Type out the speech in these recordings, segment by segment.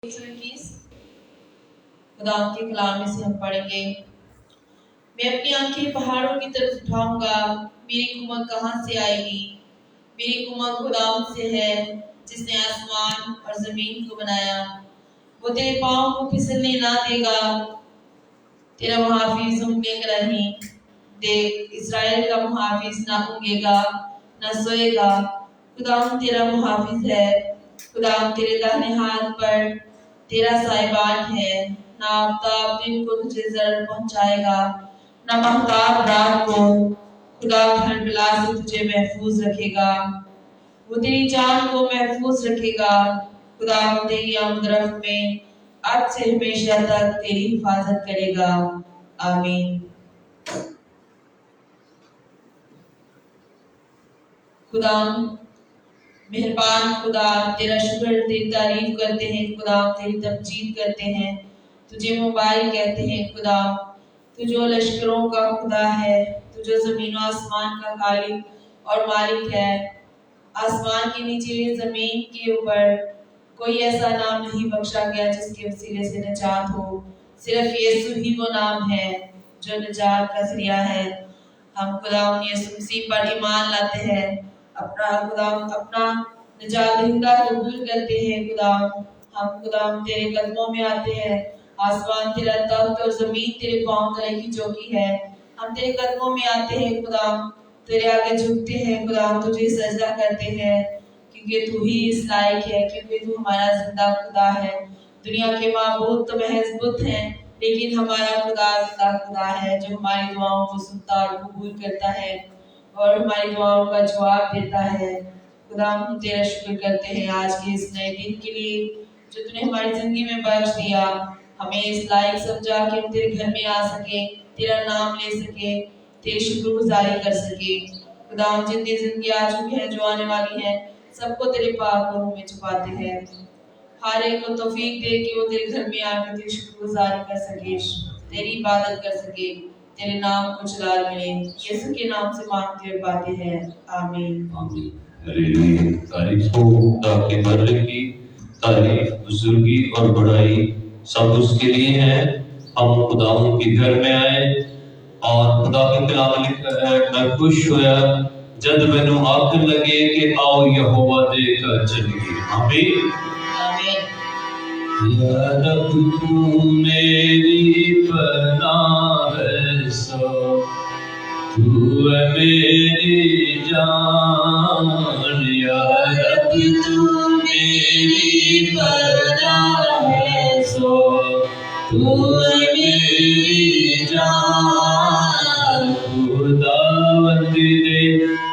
खुदा के कलाम में से हम पढ़ेंगे। मैं अपनी आंखें पहाड़ों की तरफ उठाऊंगा, मेरी कुमक कहाँ से आएगी? मेरी कुमक खुदा से है जिसने आसमान और जमीन को बनाया। वो तेरे पाँव को फिसलने ना देगा, तेरा मुहाफिज ऊँघने का नहीं। देख, इस्राएल का मुहाफिज ना ऊँघेगा ना सोएगा। खुदा तेरा मुहाफिज है, खुदा तेरे दाहिने हाथ पर तेरा साहिबान है। ना आफताब दिन को तुझे जर पहुंचाएगा, ना महताब रात को। खुदा हर बला से तुझे महफूज रखेगा, वो तेरी जान को महफूज रखेगा। खुदा तेरी आमदरफ्त में आज से हमेशा तक तेरी हिफाजत करेगा। आमीन। खुदा मेहरबान, खुदा तेरा शुक्र, तेरी तारीफ करते हैं। खुदा तेरी तमजीद करते हैं, तुझे मुबारक कहते हैं। खुदा तू जो लश्करों का खुदा है, तू जो जमीन आसमान का खालिक और मालिक है। आसमान के नीचे जमीन के ऊपर कोई ऐसा नाम नहीं बख्शा गया जिसके वसीले से निजात हो। सिर्फ यीशु ही वो नाम है जो निजात का जरिया है। हम खुदा यीशु मसीह पर ईमान लाते हैं, अपना निजात दहिंदा कबूल करते हैं। खुदा हम तेरे कदमों में आते हैं। आसमान तेरा तख्त और जमीन तेरे पांव तले की चौकी है। हम तेरे कदमों में आते हैं खुदा, तेरे आगे झुकते हैं। खुदा हम तुझे सजदा करते हैं क्योंकि तू ही इस लायक है, क्योंकि तू हमारा जिंदा खुदा है। दुनिया के माबूद तो महज बुत हैं, लेकिन हमारा खुदा जिंदा खुदा है जो हमारी दुआओं को सुनता और कबूल करता है और हमारी दुआओं का जवाब देता है। खुदा हम तेरा शुक्र करते हैं आज के इस नए दिन के लिए जो तूने हमारी जिंदगी में बख्श दिया। हमें इस लायक समझा कि हम तेरे घर में आ सके, तेरा नाम ले सके, तेरी शुक्रगुजारी कर सके। खुदा हम जितनी जिंदगी आ चुकी है, जो आने वाली है, सबको तेरे पाक रूह में छुपाते हैं। हर एक को तौफीक दे कि वो तेरे घर में आकर तेरी शुक्रगुजारी कर सके, तेरी इबादत कर सके, तेरे नाम को जलाल मिले। यीशु के नाम से मांगते हुए पाते हैं, आमीन। आमीन। हालेलुया। तारीफ हो खुदा के बर्रे की, तारीफ, बुजुर्गी और बड़ाई सब उसके लिए है। हम खुदा के घर में आए और खुदा के कलाम लिखा है, मैं खुश होया जद मैनू आखन लगे कि आओ यहोवा दे घर चलिए। आमीन। या रब तू मेरी पनाह है, सो तू है मेरी जान। या रब तू मेरी पनाह है, सो तू है मेरी जान। खुदावंद दे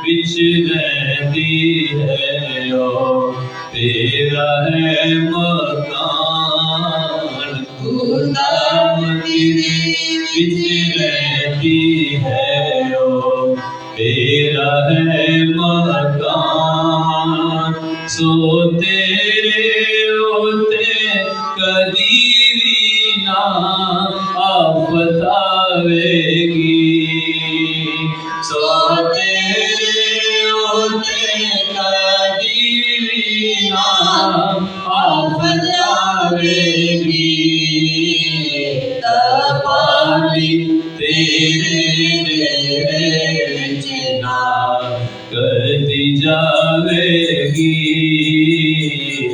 विच रहती है, ओ तेरा है मकान। खुदावंद दे विच रहती है, ओ तेरा है मकान। सो तेरे होते कदी भी ना आफत आवेगी। सो तेरे होते कदी भी ना आफत आवेगी। तपाली तेरे डेरे विच ना कदी जावेगी।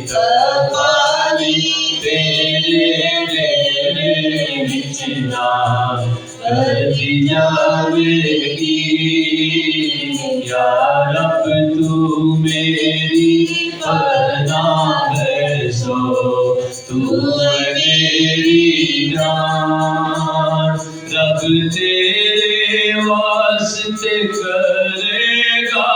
तपाली तेरे डेरे विच ना कदी जावेगी। या रब तू मेरी पनाह है, सो तू है मेरी जान। रब तेरे वास्ते करेगा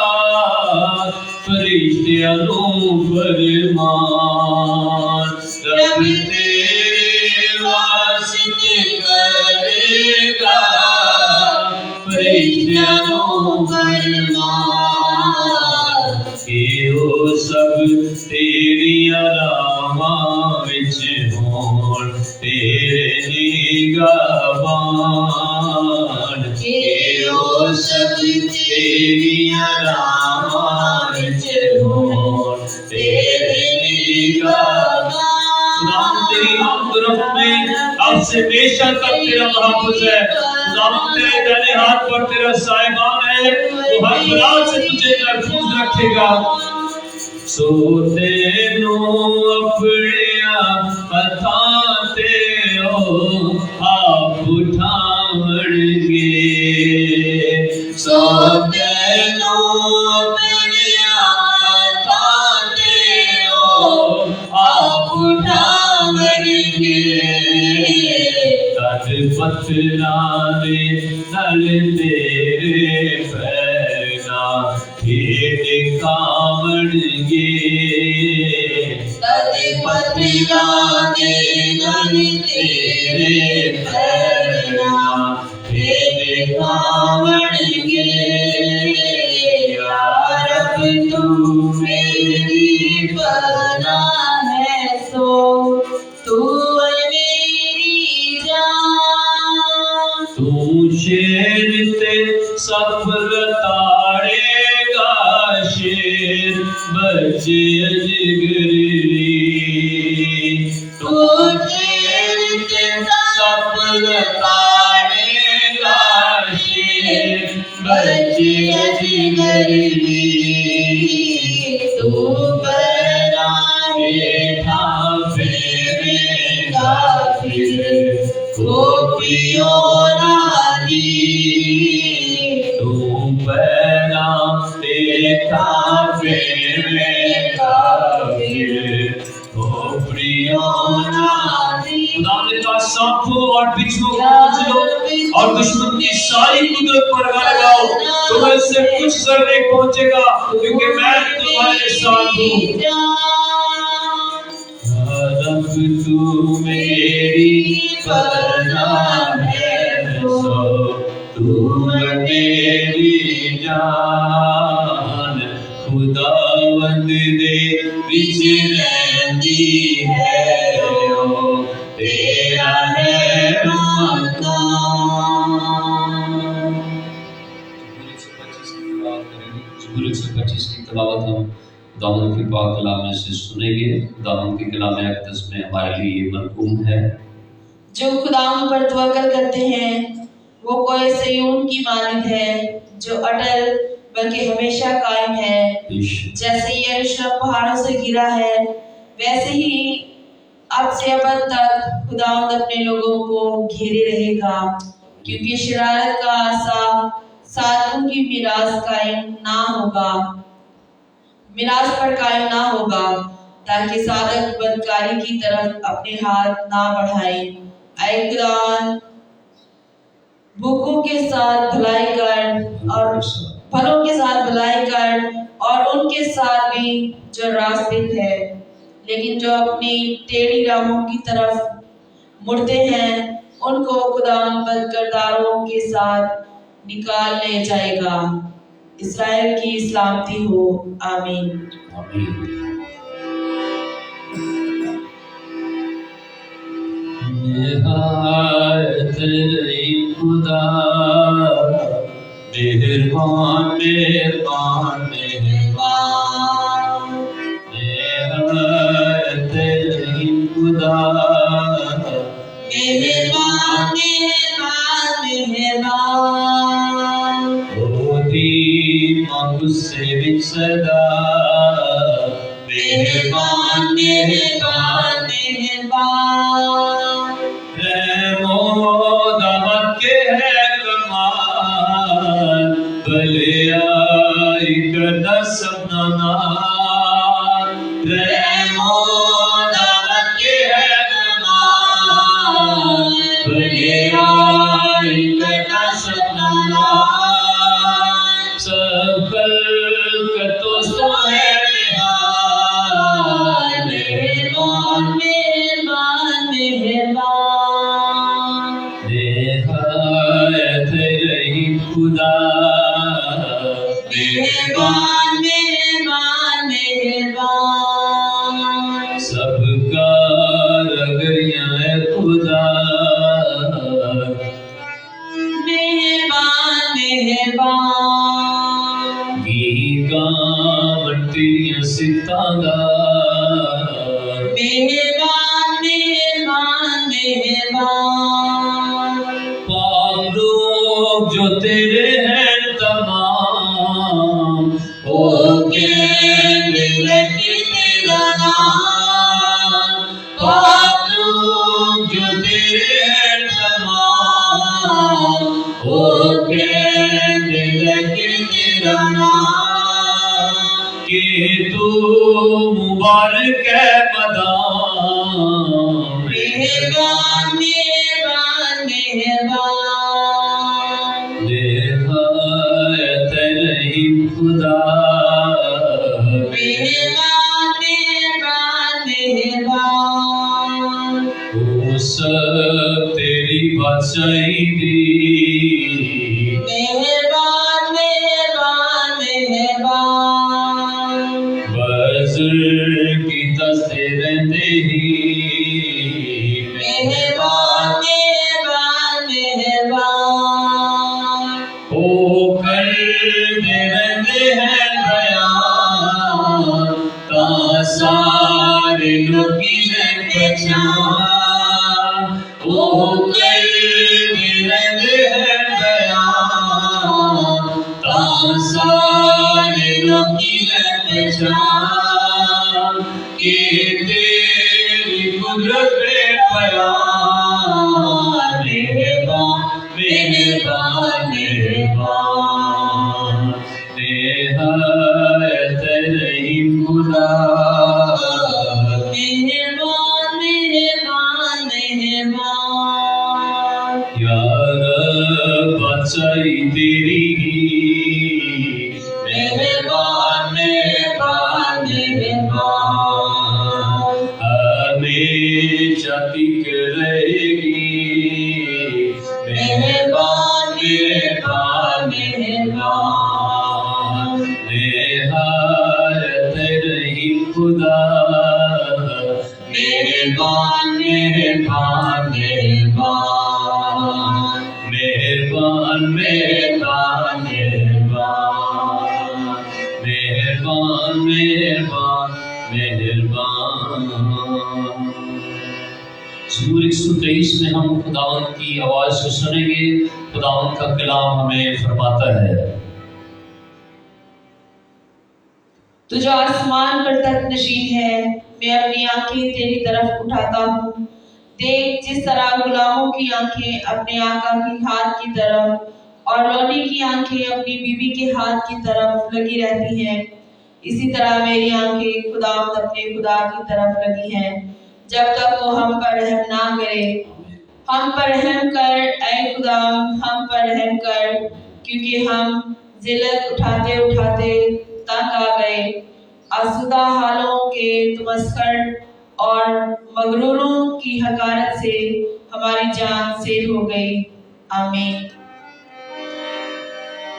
फरिश्तियां नू फरमान। रब तेरे वास्ते करेगा फरिश्तियां नू फरमान। कि ओ सब तेरियां राहां विच होण तेरे निगाहबान। कि ओ सब तेरियां राहां विच होण तेरे निगाहबान। खुदा तेरी हम तरफ में अब से हमेशा तक तेरा महफूज है। खुदावंद तेरे दाहिने हाथ पर तेरा साहिबान है, वो हर बला से तुझे महफूज रखेगा। सो तेनू अपने हथां ते आप उठावणगे, सो तेनू अपने हथां ते आप उठावणगे। तद पत्थरां दे नल तेरे पैरां हेठ कावणगे, तद पत्थरां दे नल तेरे पैरां हेठ कावणगे। या रब तू मेरी पनाह है, सो तू है मेरी जान। तू शेर ते सफर ताड़ेगा, शेर बचे अजगरी। तू शेर ते सफर ताड़ेगा, शेर बचे अजगरी। तू पैरां हेठा फेरेगा, फिर गोपियों नारी। तू पैरां हेठा फेरेगा, फिर गोपियों नारी। खुदा ने कहा सांपों और बिच्छुओं को कुचलो और दुश्मन की सारी कुदरत पर लगाओ, तुम्हें से कुछ सर नहीं पहुंचेगा, क्योंकि मैं तुम्हारे साथ हूँ। रब तू मेरी पनाह है, सो तू मेरी जान। खुदावंद दे विच रहंदी है, ओ तेरा है मकान। ज़बूर 125 की तिलावत हम खुदावंद के पाक कलाम में से सुनेंगे। खुदावंद के कलाम अक़दस में हमारे लिए ये मरकूम है। जो खुदावंद पर तवक्कल करते हैं वो कोई सयून की मानद है, जो अटल बल्कि हमेशा कायम है। जैसे यरूशलेम पहाड़ों से गिरा है, वैसे ही अब से अबद तक खुदावंद अपने लोगों को घेरे रहेगा, क्योंकि शरारत का आसा सातों की मिरास पर कायम ना होगा, ताकि सादक बदकारी की तरफ अपने हाथ ना बढ़ाए। ऐ खुदावंद, भूखों के साथ भलाई कर और फलों के साथ भलाई कर, और उनके साथ भी जो रास्तिक है, लेकिन जो अपनी टेढ़ी राहों की तरफ मुड़ते हैं, उनको खुदावंद बदकिरदारों के साथ निकाल ले जाएगा। इस्राएल की सलामती हो। आमीन। आमीन। निहायत रही खुदा, मेहरबान मेहरबान मेहरबान। निहायत रही खुदा, मेहरबान मेहरबान मेहरबान। होती गुस्से विच सदा, मेहरबान मेहरबान मेहरबान। रहमो दामद के है कमाल, भलाई करदा सबना नाल। रहमो दामद के है कमाल, भलाई करदा सबना नाल। सब खलकतों से है निहाल, मेहरबान मेहरबान मेहरबान। निहायत रही खुदा, मेहरबान मेहरबान मेहरबान। सबका रगड़िया है खुदा, मेहरबान मेहरबान। गीगा मट्टियां सितां दा, मेहरबान मेहरबान जो तेरे हैं तमाम, हो कहने लगे तेरा नाम। पापों जो तेरे हैं तमाम, हो कहने लगे तेरा नाम। कि तू मुबारक है मदाम, मेहरबान मेहरबान मेहरबान। निहायत रहीम खुदा, मेहरबान मेहरबान मेहरबान। वो सब तेरी बादशाही दी। मेहरबान मेहरबान मेहरबान। बज़र की दस्ते रहंदे ही, मेहरबान मेहरबान मेहरबान। ओ कर दे रहंदे हैं बयान, ता सारे लोगी ने पहचान। ओ कर दे रहंदे हैं बयान, ता सारे लोगी ने पहचान। कि तेरी कुदरत बयान, मेहरबान मेहरबान मेहरबान। निहायत रहीम खुदा, मेहरबान मेहरबान मेहरबान। या रब बादशाही तेरी ही। मेहरबान मेहरबान मेहरबान। हमेशा टिक रहेगी। मेहरबान मेहरबान मेहरबान। निहायत रहीम खुदा, मेहरबान मेहरबान मेहरबान। मेहरबान मेहरबान मेहरबान। मेहरबान मेहरबान मेहरबान। सूर 123 में हम खुदावंद की आवाज को सुनेंगे। खुदावंद का कलाम हमें फरमाता है, तू जो आसमान पर तख्त नशीन है, मैं अपनी आंखें तेरी तरफ उठाता हूँ। देख जिस तरह गुलामों की आंखें अपने आका के हाथ की तरफ और लोनी की आंखें अपनी बीवी के हाथ की तरफ लगी रहती हैं, इसी तरह मेरी आंखें खुदावंद अपने खुदा की तरफ लगी हैं, जब तक वो हम पर रहम ना करे। हम पर रहम कर ऐ खुदा, हम पर रहम कर, क्योंकि हम जिल्लत उठाते उठाते तंग आ गए। आसुदा हालों के तमस्कर और मगरूरों की हकारत से हमारी जान सेर हो गई। आमीन।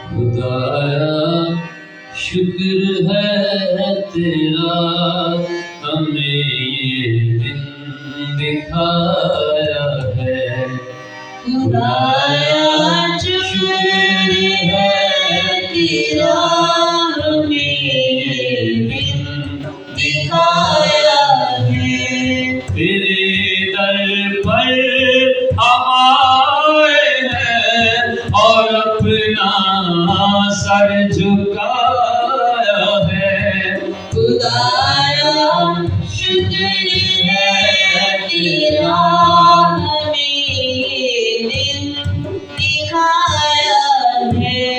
खुदाया शुक्र है तेरा, हमें ये दिन दिखाया है। खुदाया शुक्र है तेरा, हमें ये दिन दिखाया है। तेरे दर पर हम आए हैं और अपना सर झुकाया है। खुदाया शुक्र है तेरा, हमें ये दिन दिखाया है।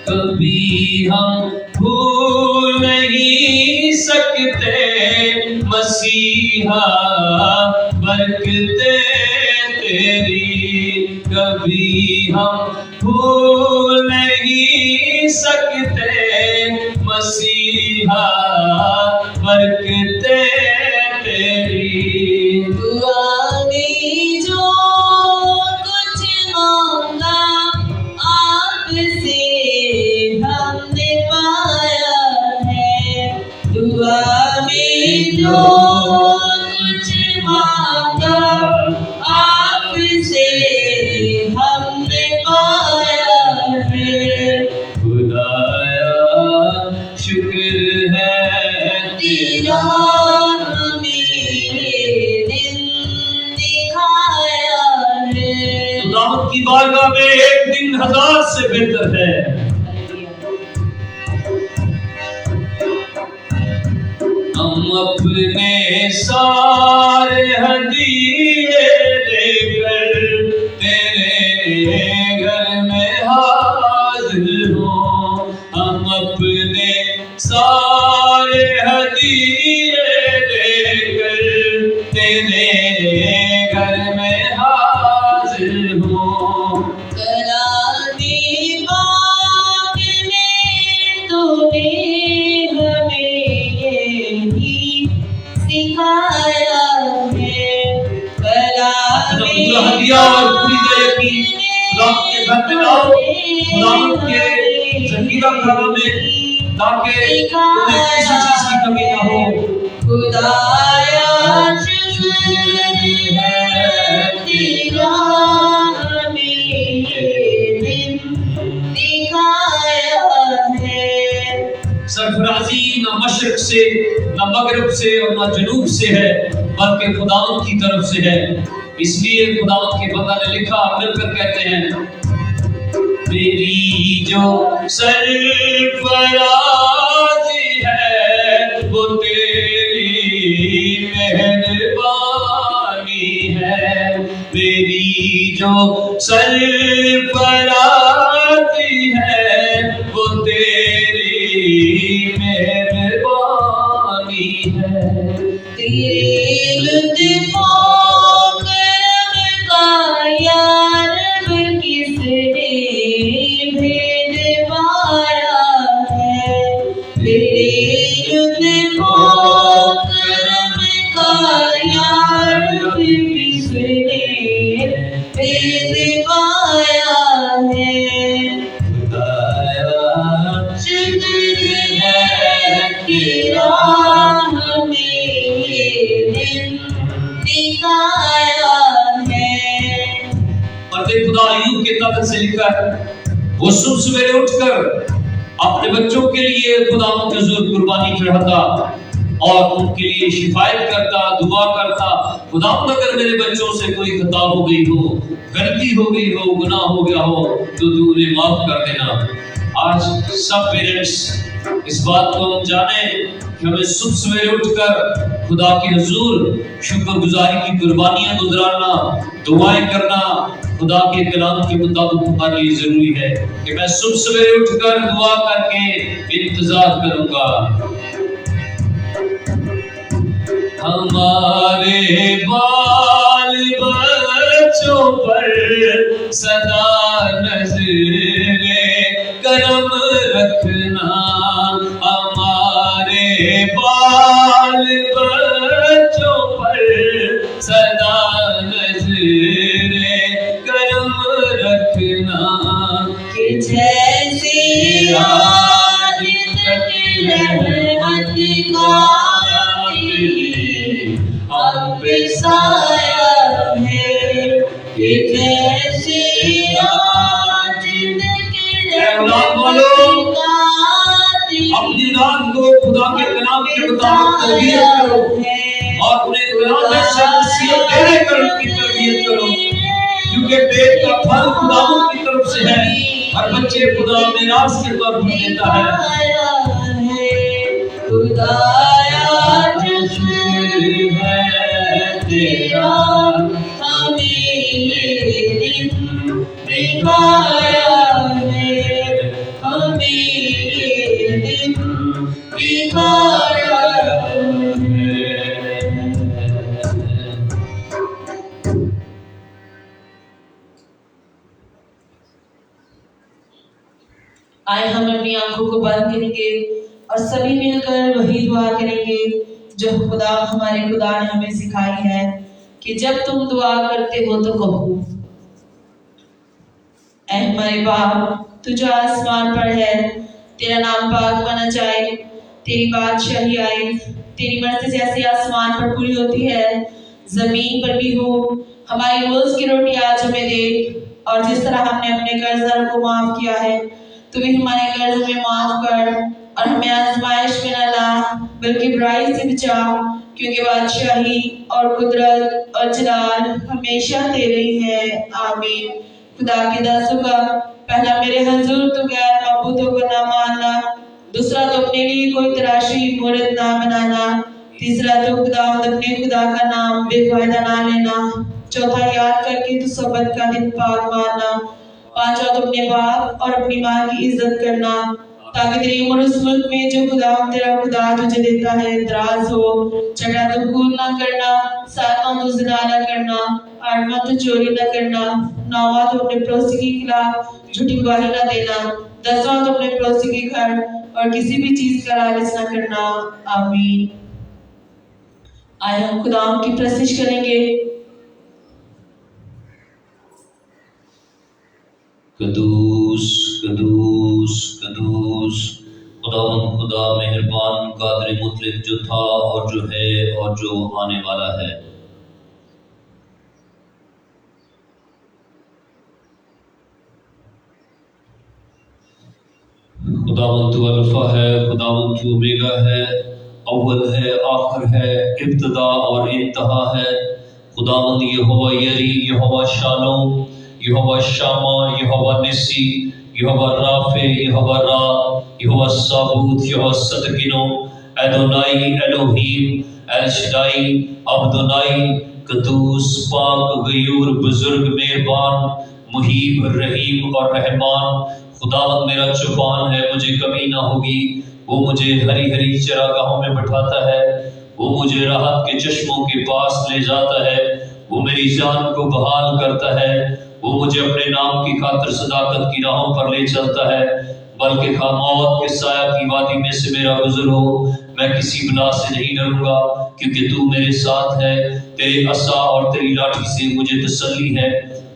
कभी हम भूल नहीं सकते मसीहा बरकते तेरी। कभी हम भूल नहीं सकते मसीहा बरकते तेरी। दुआ में जो कुछ मांगा आपसे हमने पाया है। दुआ में जो कुछ मांगा आपसे हमने पाया बारगाह में एक दिन 1000 से बेहतर है। हम अपने सारे हदीये लेकर तेरे घर में हाजिर हो। हम अपने सारे हदीये लेकर तेरे घर में हाजिर हो। कलामी बाग में तूने हमें यही सिखाया है। कलामी पूरा हदिया और पूरी तरह की खुदा के घर में लाओ, खुदा के ज़कीरा खाना में, ताकि तुम्हें किसी चीज की कमी ना हो। खुदाया शुक्र है तेरा हमें ये दिन दिखाया है। सरफराजी न मशरक से, न मगरब से और न जनूब से है, बल्कि खुदावंद की तरफ से है। इसलिए खुदावंद के बंदा ने लिखा, मिलकर कहते हैं, मेरी जो सरफराजी है वो तेरी मेहरबानी है। मेरी जो सरफराजी है वो तेरी मेहरबानी है। तेरे लुत्फ़ो करम का यार किसने भेद पाया है। तेरे लुत्फ़ो करम का यार किसने भेद पाया है। शुक्र है तेरा हमें ये दिन दिखाया है। और देख खुदा अय्यूब के तख्त से लिखा है, वो सुबह सवेरे उठकर अपने बच्चों के लिए खुदावंद के हुजूर कुर्बानी चढ़ाता और उनके लिए शिफायत करता, दुआ करता, खुदावंद अगर मेरे बच्चों से कोई खता हो गई हो, गलती हो गई हो, गुनाह हो गया हो, तो तू उन्हें माफ कर देना। आज सब पेरेंट्स इस बात को हम जाने कि हमें सुबह सवेरे उठकर खुदा के हुजूर शुक्रगुजारी की कुर्बानियां गुजराना, दुआएं करना खुदा के कलाम के मुताबिक हमारे लिए जरूरी है कि मैं सुबह सवेरे उठकर दुआ करके इंतजार करूंगा। हमारे बाल बच्चों पर सदा नज़रे करम रखना। हमारे बाल बच्चों पर सदा नज़रे करम रखना। कि जैसे आज तक रहमत का अब साया है। कि जैसे आज तक रहमत का अपनी रात को खुदा के कलाम के मुताबिक तरबियत करो और उन्हें कलाम में शख्सियत देने कर उनकी तरबियत करो, क्योंकि पेट का फल खुदावंद की तरफ से है। हर बच्चे खुदा मिरास के तौर पर देता है। खुदाया शुक्र है तेरा हमें ये दिन दिखाया है। हमें ये दिन दिखाया है। आए हम अपनी आंखों को बंद करेंगे और सभी मिलकर वही दुआ करेंगे जो खुदा हमारे खुदा ने हमें सिखाई है कि जब तुम दुआ करते हो तो कहो, ऐ हमारे बाप तू जो आसमान पर है, तेरा नाम पाक माना जाए, तेरी बादशाही आए, तेरी मर्जी जैसे आसमान पर पूरी होती है जमीन पर भी हो। हमारी रोज की रोटी आज हमें दे, और जिस तरह हमने अपने कर्जदारों को माफ किया है तू भी हमारे कर्ज में माफ कर, और हमें आजमाइश में न ला बल्कि बुराई से बचा, क्योंकि बादशाही और कुदरत और जलाल हमेशा तेरे ही है। आमीन। खुदा के दासों का पहला मेरे हजूर तो गैर मबूतों को ना मानना, दूसरा तो अपने लिए कोई तराशी मूर्त ना बनाना, तीसरा तो अपने खुदा का नाम बेफायदा ना लेना, चौथा याद करके तो सबत का दिन पाक मारना, पांचवा तो अपने बाप और अपनी माँ की इज्जत करना, ताकि तेरी उम्र उस मुल्क में जो तेरा खुदा तुझे देता है दराज हो। छठा तो खून ना करना, सातवां तो ज़िना ना करना, आठवां तो चोरी ना करना, नौवां तो अपने पड़ोसी के खिलाफ झूठी गवाही ना देना, दसवां तो अपने पड़ोसी के घर और किसी भी चीज का लालच ना करना। आमीन। आए हम खुदा की प्रस्तुति करेंगे। कदूस कदूस कदूस खुदा मेहरबान कादिर मुतलक, जो था और जो है और जो आने वाला है। खुदावंद तू अल्फा है, खुदावंद तू ओमेगा है, अव्वल है, आखिर है, इब्तिदा और इंतहा है। खुदावंद यहोवा यरी, यहोवा शालोम, यहोवा शामा, यहोवा निसी, यहोवा राफे, यहोवा रा, यहोवा साबूत, यहोवा सदकिनो, एदोनाई, एलोहीम, एल शदाई, अब्दोनाई, कदूस, पाक, गयूर, बुजुर्ग, मेहरबान, मुहीब, रहीम और रहमान। खुदावंद मेरा चौपान है, मुझे कमी ना होगी। वो मुझे हरी हरी चरागाहों में बैठाता है, वो मुझे राहत के चश्मों के पास ले जाता है, वो मेरी जान को बहाल करता है, वो मुझे अपने नाम की खातिर सदाकत की राहों पर ले चलता है। बल्कि मौत के साया की वादी में से मेरा गुजर हो, मैं किसी बला से नहीं डरूंगा, क्योंकि तू मेरे साथ है। तेरे असा और तेरी लाठी से मुझे तसल्ली है।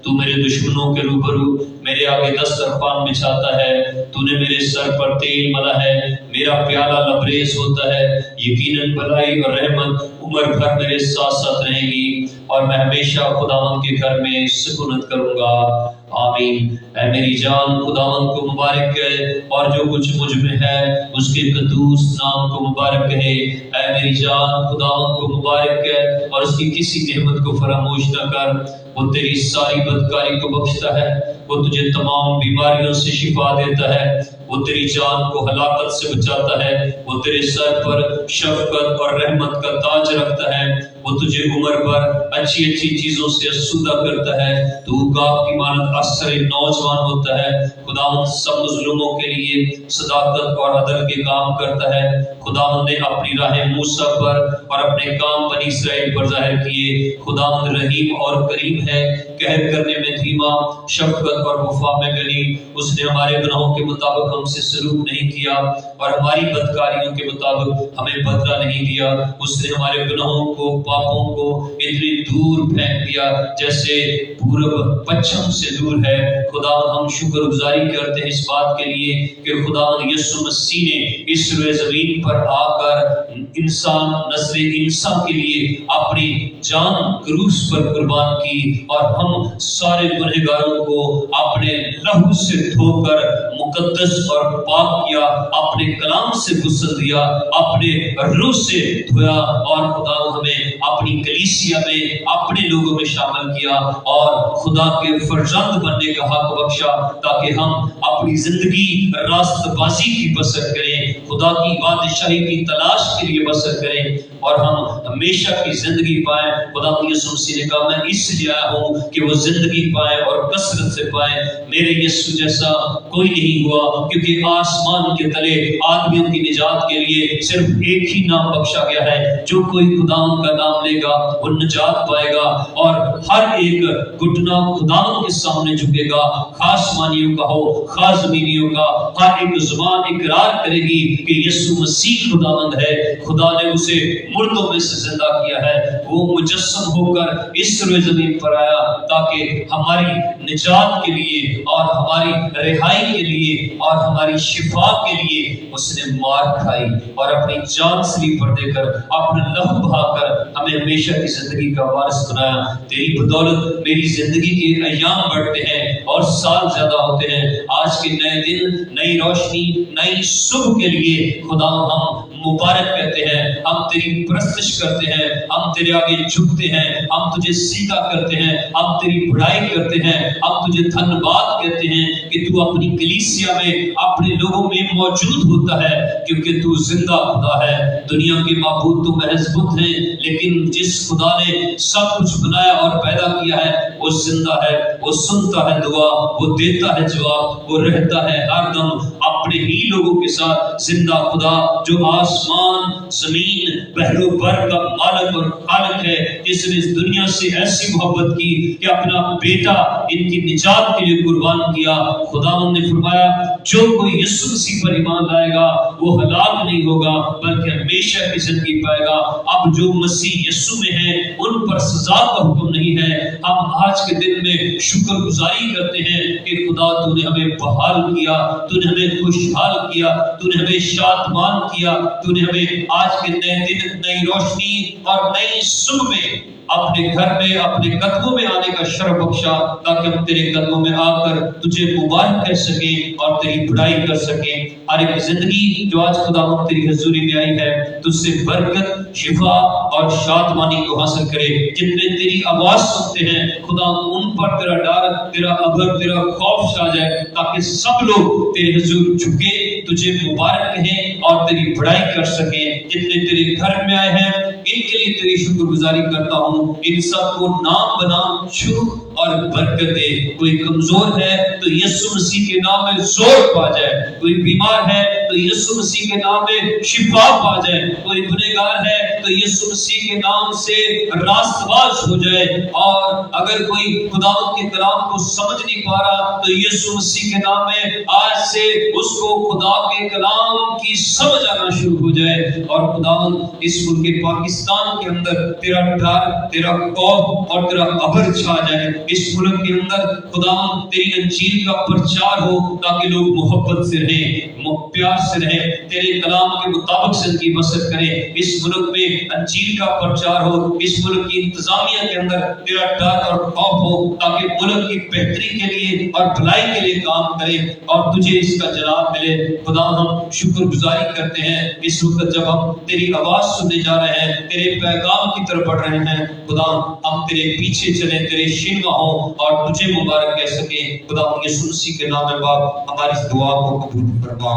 तू मेरे दुश्मनों के रूबरू मेरे आगे दस्तरखान बिछाता है। तूने मेरे सर पर तेल मला है, मेरा प्याला लबरेज होता है। यकीनन भलाई और रहमत उम्र भर मेरे साथ साथ रहेगी, और मैं हमेशा खुदावंद के घर में सुकूनत करूंगा। आमीन। ऐ मेरी जान खुदावंद को मुबारक कहे, और जो कुछ मुझ में है उसके कदूस नाम को मुबारक कहे। ऐ मेरी जान खुदावंद को मुबारक कहे, और उसकी किसी नेमत को फरामोश न कर। वो तेरी सारी बदकारी को बख्शता है, वो तुझे तमाम बीमारियों से शिफा देता है, वो तेरी जान को हलाकत से बचाता है, वो तेरे सर पर शफकत और रहमत का ताज रखता है, वो तुझे उम्र भर अच्छी अच्छी चीजों से आसूदा करता है। तू गाब की मानत असर नौजवान होता है। खुदावंद सब मजलूमों के लिए सदाकत और अदल के काम करता है। खुदावंद ने अपनी राहें मूसा पर और अपने काम बनी इस्राएल पर जाहिर किए। खुदावंद रहीम और करीम है, कहर करने में धीमा, शफकत और वफा में गनी। उसने हमारे गुनाहों के मुताबिक हमसे सलूक नहीं किया, और हमारी बदकारियों के मुताबिक हमें बदला नहीं दिया। उसने हमारे गुनाहों को, पापों को इतनी दूर फेंक दिया जैसे पूरब पश्चिम से दूर है। खुदावंद हम शुक्रगुजारी करते हैं इस बात के लिए कि खुदावंद यीशु मसीह ने इस रोए जमीन पर आकर इंसान, नस्ल इंसान के लिए अपनी जान क्रूस पर कुर्बान की, और हम सारे गुनहगारों को अपने लहू से धोकर मुकद्दस और पाक किया, अपने कलाम से गुस्ल दिया, अपने रूह से धोया, और खुदा हमें अपनी कलीसिया में, अपने लोगों में शामिल किया, और खुदा के फर्जंद बनने का हक बख्शा, ताकि हम अपनी जिंदगी रास्तबाजी की बसर करें, खुदा की बादशाही की तलाश के लिए बसर करें, और हम हमेशा की जिंदगी पाए। खुदा यीशु मसीह ने कहा, मैं इसलिए आया हूं कि वो जिंदगी पाए और कसरत से पाए। मेरे यीशु जैसा कोई नहीं हुआ, क्योंकि आसमान के तले आदमियों की निजात के लिए सिर्फ एक ही नाम बख्शा गया है। जो कोई खुदावंद का नाम लेगा वो निजात पाएगा, और हर एक घुटना खुदावंद के सामने झुकेगा। खास मानियों का हो, खास मीनियों का, हर एक जुबान इकरार करेगी कि यीशु मसीह खुदावंद है। खुदा ने उसे मुर्दों में से जिंदा किया है। वो मुजस्सम होकर इस रोए जमीन पर आया, ताकि हमारी निजात के लिए और हमारी रिहाई के लिए और हमारी शिफा के लिए उसने मार खाई, और अपनी जान सलीब पर देकर, अपना लहू बहाकर हमें हमेशा की जिंदगी का वारिस बनाया। तेरी बदौलत मेरी जिंदगी के अय्याम बढ़ते हैं और साल ज्यादा होते हैं। आज के नए दिन, नई रोशनी, नई सुबह के लिए खुदा हम मुबारक कहते हैं, हम तेरी परस्तिश करते हैं, हम तेरे आगे झुकते हैं, हम तुझे सीधा करते हैं, हम तेरी बड़ाई करते हैं, हम तुझे धन्यवाद कहते हैं कि तू अपनी कलीसिया में अपने लोगों में मौजूद होता है, क्योंकि तू जिंदा खुदा है। दुनिया के माबूद तो महज बुत हैं, लेकिन जिस खुदा ने सब कुछ बनाया और पैदा किया है वो जिंदा है, वो सुनता है दुआ, वो देता है जवाब, वो रहता है हरदम अपने ही लोगों के साथ। जिंदा खुदा जो आसमान जमीन पहलो भर का मालिक और खालिक है, जिसने इस दुनिया से ऐसी मोहब्बत की कि अपना बेटा इनकी निजात के लिए कुर्बान किया। खुदावंद ने फरमाया जो कोई यीशु मसीह पर ईमान लाएगा वो हलाक नहीं होगा बल्कि हमेशा की जिंदगी पाएगा। अब जो मसीह यीशु में है उन पर सजा का हुक्म नहीं है। हम आज के दिन में शुक्रगुजारी करते हैं कि खुदा तूने हमें बहाल किया, तूने हमें खुशहाल किया, तूने हमें शादमान किया, तूने हमें आज के नए दिन, नई रोशनी और नई सुबह में अपने घर में, अपने कदमों में आने का शर्फ बख्शा, ताकि हम तेरे कदमों में आकर तुझे मुबारक कर सके और तेरी बुराई कर सके। हर एक जिंदगी जो आज खुदा तेरी हजूरी में आई है तुझसे बरकत, शिफा और शादमानी को हासिल करे। जितने तेरी आवाज सुनते हैं खुदा उन पर तेरा डर, तेरा अभर, तेरा खौफ छा जाए, ताकि सब लोग तेरे हजूर झुके, तुझे मुबारक कहें और तेरी बुराई कर सके। जितने तेरे घर में आए हैं इनके लिए तेरी शुक्रगुजारी करता हूँ। इन सब को नाम बना, छू और बरकत दे। कोई कमजोर है तो यीशु मसीह के नाम में जोर पा जाए, कोई बीमार है तो यीशु मसीह के नाम में शिफा पा जाए, कोई गुनहगार है तो यीशु मसीह के नाम से रास्तबाज हो जाए। और अगर कोई खुदावंद के कलाम को समझ नहीं पा रहा तो यीशु मसीह के नाम में आज से उसको खुदा के कलाम की समझ आना शुरू हो जाए। और खुदावंद इस मुल्क पाकिस्तान के अंदर तेरा डर, तेरा खौफ और तेरा अबर छा जाए। इस मुल्क के अंदर खुदावंद तेरी अंजील का प्रचार हो, ताकि लोग मोहब्बत से रहें, प्यार से रहें, तेरे कलाम के मुताबिक जिंदगी बसर करें। इस मुल्क में अंजील का प्रचार हो, इस मुल्क की इंतजामिया के अंदर तेरा डर और खौफ हो, ताकि मुल्क की बेहतरी के लिए और भलाई के लिए काम करें और तुझे इसका जवाब मिले। खुदा हम शुक्रगुजारी करते हैं इस वक्त जब हम तेरी आवाज सुनने जा रहे हैं, तेरे पैगाम की तरफ बढ़ रहे हैं। खुदा हम तेरे पीछे चले, तेरे शिनवा हो और तुझे मुबारक कह सके। खुदा यीशु मसीह के नाम में बाप हमारी इस दुआ को कबूल फरमा,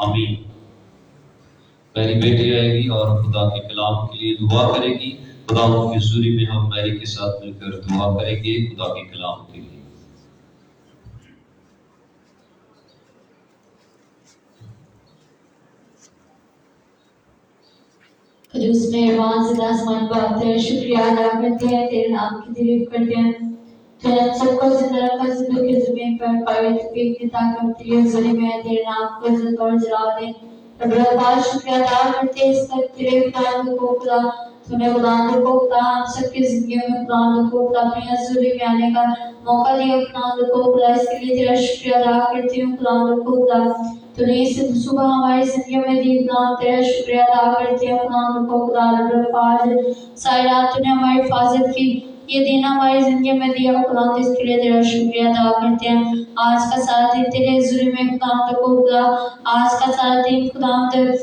आमीन। मेरी बेटी आएगी और खुदा के कलाम के लिए दुआ करेगी। खुदा की हजूरी में हम मैरी के साथ मिलकर दुआ करेंगे खुदा के कलाम के लिए। कदूस मेहरबान ज़िंदा आसमान बाप तेरा शुक्रिया अदा करते हैं, तेरे नाम की तारीफ करते हैं। तूने हम सबको जिंदा रखा ज़िंदगी की ज़मीन पर, पवित्र पीक ताकि हम तेरी हज़ूरी में तेरे नाम को इज्जत और जलाल दें। रब शुक्रिया अदा करते हैं इस तक तेरे खुदावंद को खुदा, तूने खुदावंद को खुदा हम सबकी ज़िंदगी में खुदावंद को खुदा अपनी हज़ूरी में आने का मौका दिया। खुदावंद को खुदा इसके लिए तेरा शुक्रिया अदा करती हूँ। खुदावंद को खुदा तूने इस सुबह हमारी जिंदगी में दी, खुदा तेरा शुक्रिया अदा करते हैं। खुदावंद को खुदा रब सारी रात तूने हमारी हिफाजत की, ये दिन हमारी जिंदगी में दिया। खुदा इसके लिए तेरा शुक्रिया अदा करते हैं। आज का सारा दिन तेरे हुजूर में खुदावंद को खुदा, आज का सारा दिन खुदावंद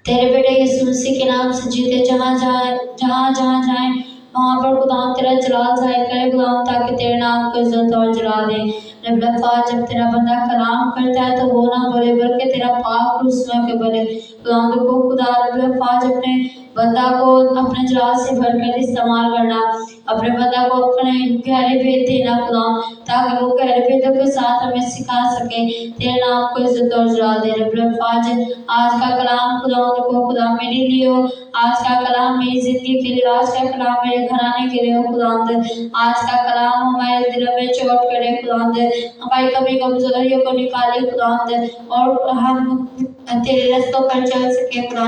तेरे बेटे यीशु मसीह के नाम से जीते, जहाँ जहाँ जाए वहाँ पर खुदावंद तेरा जलाल जाहिर करे खुदावंद, ताकि तेरे नाम को इज्जत और जला दे। रब जब तेरा बंदा कलाम करता है तो वो ना बोले बल्कि तेरा पाक रूह सुना के बोले। खुदावंद को खुदा रब अपने बंदा को अपने जलाल से भरकर इस्तेमाल करना, अपने बंदा को अपने गहरे भेद देना खुदा, ताकि वो गहरे भेदों के साथ हमें सिखा सके, तेरे नाम को इज्जत और जला दे। रब आज का कलाम खुदावंद को खुदा मेरे लिए हो, आज का कलाम मेरी जिंदगी के लिए, आज का कलाम मेरे घराने के लिए हो खुदावंद। आज का कलाम हमारे दिल में चोट करे खुदावंद, हमारी कभी कमजोरियों को निकाले खुदावंद, और हम तेरे रास्तों पर चल सके खुदा,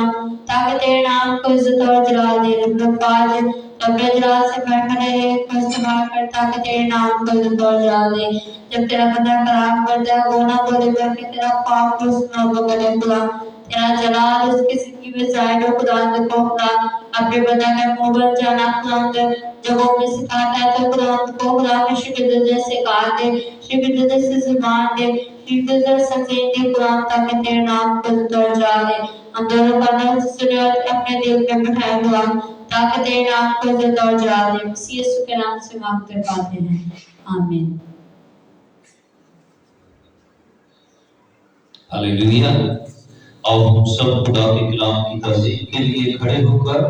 ताकि तेरे नाम को इज्जत और जलाल दे। रब जलाल से बढ़कर को इस्तेमाल कर, ताकि तेरे नाम को इज्जत और जलाल दे। जब तेरा बंदा कलाम करता है वो ना बोले बल्कि तेरा पाक रूह सुना बोले खुदा, तेरा जलाल इसकी जिंदगी में जाहिर हो खुदावंद को खुदा अपने बंदा का मुंह बन जाना खुदावंद जब वो हमें सिखाता है तो खुदावंद को खुदा में शिकदर से कार दे शिकदर से जुबान दे शिकदर से दे खुदावंद ताकि तेरे नाम को उतर जाए हम दोनों का नाम सुने और अपने दिल में बैठाए हुआ ताकि तेरे नाम को उतर जाए मसीह यीशु के नाम से मांग कर पाते हैं आमीन। हालेलुया। अब हम सब खुदा के कलाम की तस्दीक के लिए खड़े होकर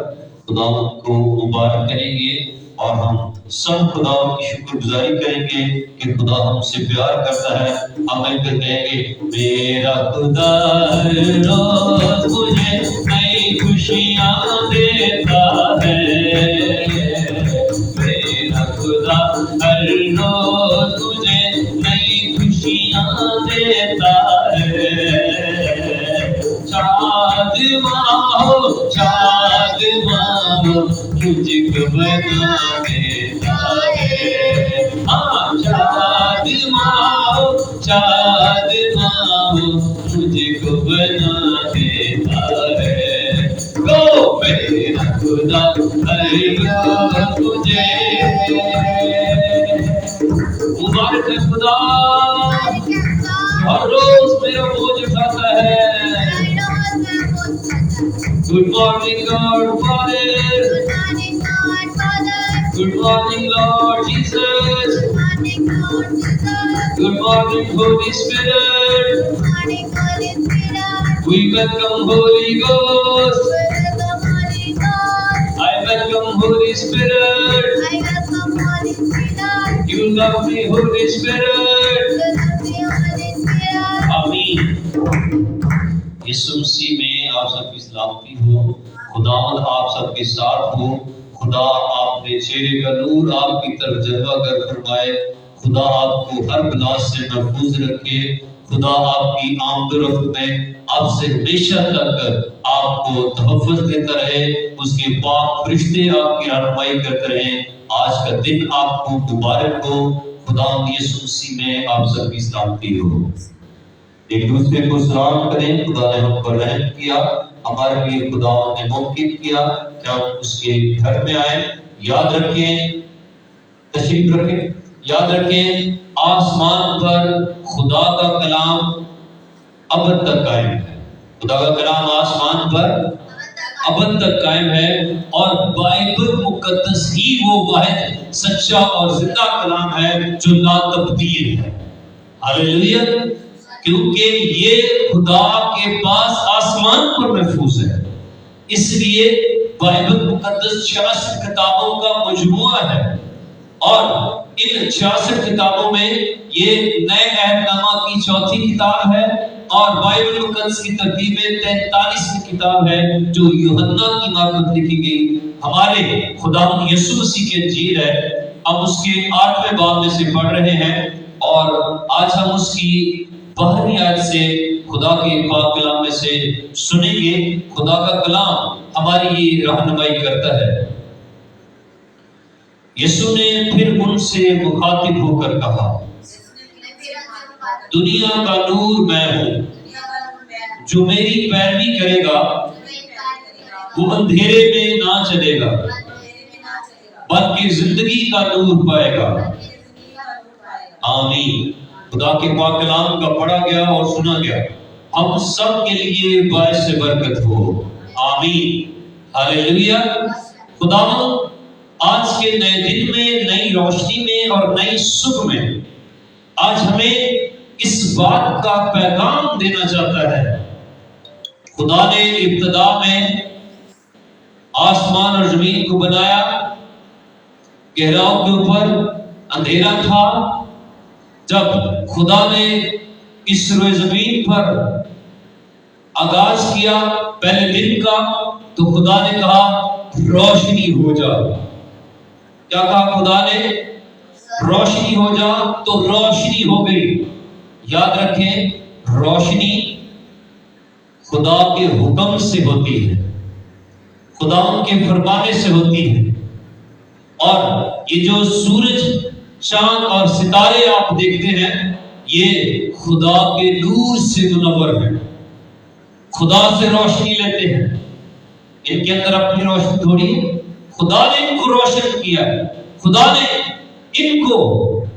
खुदावंद को मुबारक करेंगे और हम सब खुदा की शुक्रगुजारी करेंगे कि खुदा हमसे प्यार करता है। हम मिलकर कहेंगे मेरा खुदा रोज मुझे नई खुशियाँ देता है, मेरा खुदा हर रोज मुझे नई खुशियाँ देता है। चाँद माहो मुझको बना देता है, हाँ चाँद माहो मुझको बना देता है। तो मेरा खुदा हर मुझे मुबारक है खुदा हर रोज मेरा बोझ उठाता है। Good morning, God Father. Good morning, God Father. Good morning, Lord Jesus. Good morning, Lord Jesus. Good morning, Holy Spirit. Good morning, Holy Spirit. We welcome Holy Ghost. Welcome, Holy Ghost. I welcome Holy Spirit. I welcome Holy Spirit. You love me, Holy Spirit. You love me, Holy Spirit. आमीन। यीशु मसीह में आप सबकी सलामती हो। खुदावंद आप सबके साथ हो। खुदा आपने चेहरे का नूर आपकी तरफ जलवा कर फरमाए। खुदा आपको हर बला से महफूज रखे। खुदा आपकी आमदरफ्त में आपसे हमेशा तक आपको तहफ़्फ़ुज़ देता रहे। उसके पाक फरिश्ते आपकी रहनुमाई करते रहे। आज का दिन आपको मुबारक हो। खुदावंद यीशु मसीह में आप सबकी सलामती हो। एक दूसरे को सलाम करें। खुदा ने हम पर रहम किया, हमारे लिए खुदा ने मुमकिन किया कि हम उसके घर में आए। याद रखें, तशरीफ रखें, याद रखें आसमान पर खुदा का कलाम अब तक कायम है। खुदा का कलाम आसमान पर अब तक कायम है और बाइबल मुकद्दस ही वो वाहिद सच्चा और जिंदा कलाम है जो ला तब्दील है। हालेलुया। क्योंकि ये खुदा के पास आसमान पर महफूज है, इसलिए बाइबल मुकद्दस 66 किताबों का मजमुआ है और इन 66 किताबों में ये नए अहदनामा की चौथी किताब है और बाइबल मुकद्दस की तरतीब में 43वीं किताब है जो यूहन्ना की मार्फत लिखी गई। हमारे खुदा यीशु मसीह की इंजील है। हम उसके 8वें बाब में से पढ़ रहे हैं और आज हम उसकी बाहरी आयत से खुदा के पाक कलाम में से सुनेंगे। खुदा का कलाम हमारी ये रहनुमाई करता है। यीशु ने फिर उनसे मुखातिब होकर कहा, दुनिया का नूर मैं हूँ, जो मेरी पैरवी करेगा वो अंधेरे में ना चलेगा बल्कि जिंदगी का नूर पाएगा। आमीन। खुदा के पाक कलाम का पढ़ा गया और सुना गया हम सब के लिए बायस से बरकत हो। आमीन। हालेलुया। खुदावंद आज के नए दिन में, नई रोशनी में और नई सुबह में आज हमें इस बात का पैगाम देना चाहता है। खुदा ने इब्तिदा में आसमान और जमीन को बनाया, गहराओं के ऊपर अंधेरा था। जब खुदा ने इस रोए जमीन पर आगाज किया पहले दिन का, तो खुदा ने कहा रोशनी हो जा। क्या कहा खुदा ने? रोशनी हो जा। तो रोशनी हो गई। याद रखें, रोशनी खुदा के हुक्म से होती है, खुदा के फरमाने से होती है। और ये जो सूरज, चांद और सितारे आप देखते हैं, ये खुदा के नूर से मुनव्वर है। خدا سے روشنی لیتے ہیں. ان کے اندر اپنی روشنی تھوڑی ہے، خدا نے ان کو روشن کیا ہے، خدا نے ان کو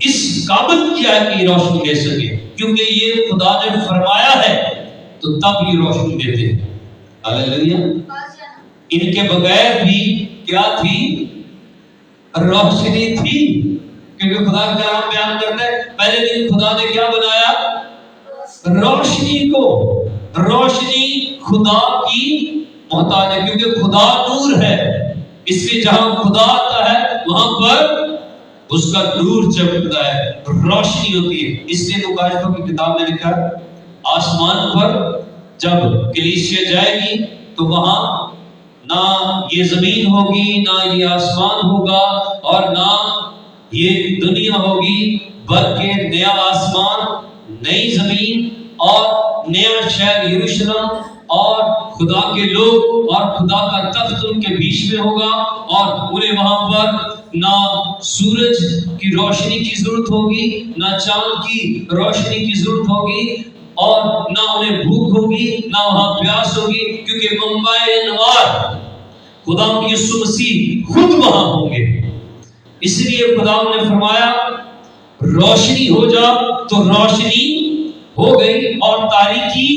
اس قابل کیا ہے کہ یہ روشنی دے سکے، کیونکہ یہ خدا نے فرمایا ہے تو تب یہ روشنی دیتے ہیں. ہاللیلویا. ان کے بغیر بھی کیا تھی؟ روشنی تھی، کیونکہ خدا کا کلام بیان کرتا ہے پہلے دن خدا نے کیا بنایا؟ روشنی کو. روشنی خدا کی محتاج ہے، کیونکہ خدا نور ہے، اس لیے جہاں خدا آتا ہے وہاں پر اس کا نور چمکتا ہے، روشنی ہوتی ہے. اس لیے مکاشفہ کی کتاب میں لکھا ہے آسمان پر جب کلیسیا جائے گی تو وہاں نہ یہ زمین ہوگی، نہ یہ آسمان ہوگا، اور نہ یہ دنیا ہوگی، بلکہ نیا آسمان، نئی زمین اور نیا شہر یروشلم، اور خدا کے لوگ اور خدا کا تخت ان کے بیچ میں ہوگا، اور انہیں وہاں پر نہ سورج کی روشنی کی ضرورت ہوگی، نہ چاند کی روشنی کی ضرورت ہوگی، اور نہ انہیں بھوک ہوگی، نہ وہاں پیاس ہوگی، کیونکہ منبع انوار خدا یسوع مسیح خود وہاں ہوں گے. اس لیے خدا نے فرمایا روشنی ہو جا، تو روشنی ہو گئی اور تاریکی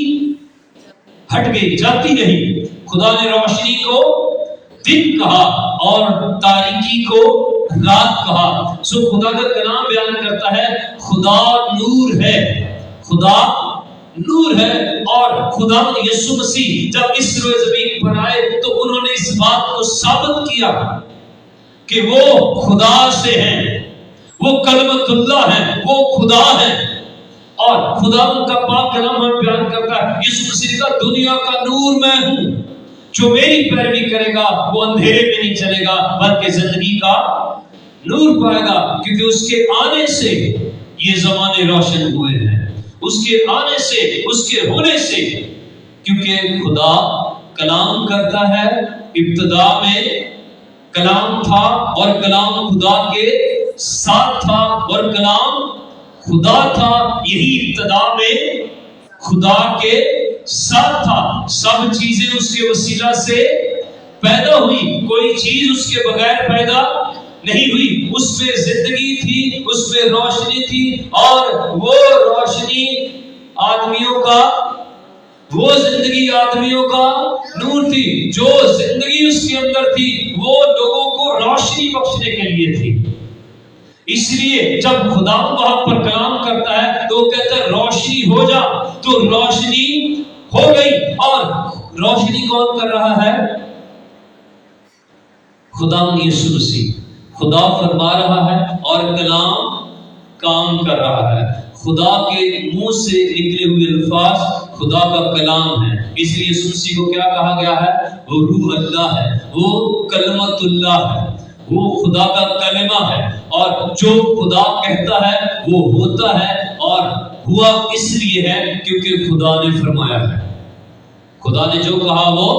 ہٹ گئی، جاتی نہیں. خدا نے روشنی کو دن کہا اور تاریکی کو رات کہا. سو خدا کا کلام بیان کرتا ہے خدا نور ہے، خدا نور ہے، اور خدا یسوع مسیح جب اس روئے زمین پر آئے تو انہوں نے اس بات کو ثابت کیا کہ وہ خدا سے ہیں، وہ کلمت اللہ ہیں، وہ خدا ہیں. اور خدا ان کا پاک کلام ہمیں بیان کرتا ہے یسوع مسیح کا دنیا کا نور میں ہوں، جو میری پیروی کرے گا وہ اندھیرے میں نہیں چلے گا بلکہ زندگی کا نور پائے گا. کیونکہ اس کے آنے سے یہ زمانے روشن ہوئے ہیں، اس کے آنے سے، اس کے ہونے سے. کیونکہ خدا کلام کرتا ہے، ابتدا میں کلام تھا اور کلام خدا کے ساتھ تھا اور کلام خدا تھا. یہی ابتدا میں خدا کے ساتھ تھا. سب چیزیں اس کے وسیلہ سے پیدا ہوئی، کوئی چیز اس کے بغیر پیدا نہیں ہوئی. اس میں زندگی تھی، اس میں روشنی تھی، اور وہ روشنی آدمیوں کا، وہ زندگی آدمیوں کا نور تھی. جو زندگی اس کے اندر تھی وہ لوگوں کو روشنی بخشنے کے لیے تھی. اس لیے جب خدا وہاں پر کلام کرتا ہے تو وہ کہتا ہے روشنی ہو جا، تو روشنی ہو گئی. اور روشنی کون کر رہا ہے؟ خدا یسوع مسیح. خدا فرما رہا ہے اور کلام کام کر رہا ہے. خدا کے منہ سے نکلے ہوئے الفاظ خدا کا کلام ہے. اس لیے یسوع مسیح کو کیا کہا گیا ہے؟ وہ روح اللہ ہے، وہ کلمت اللہ ہے، وہ خدا کا کلمہ ہے. اور جو خدا کہتا ہے وہ ہوتا ہے، اور ہوا اس لیے ہے کیونکہ خدا نے فرمایا ہے. خدا نے جو کہا وہ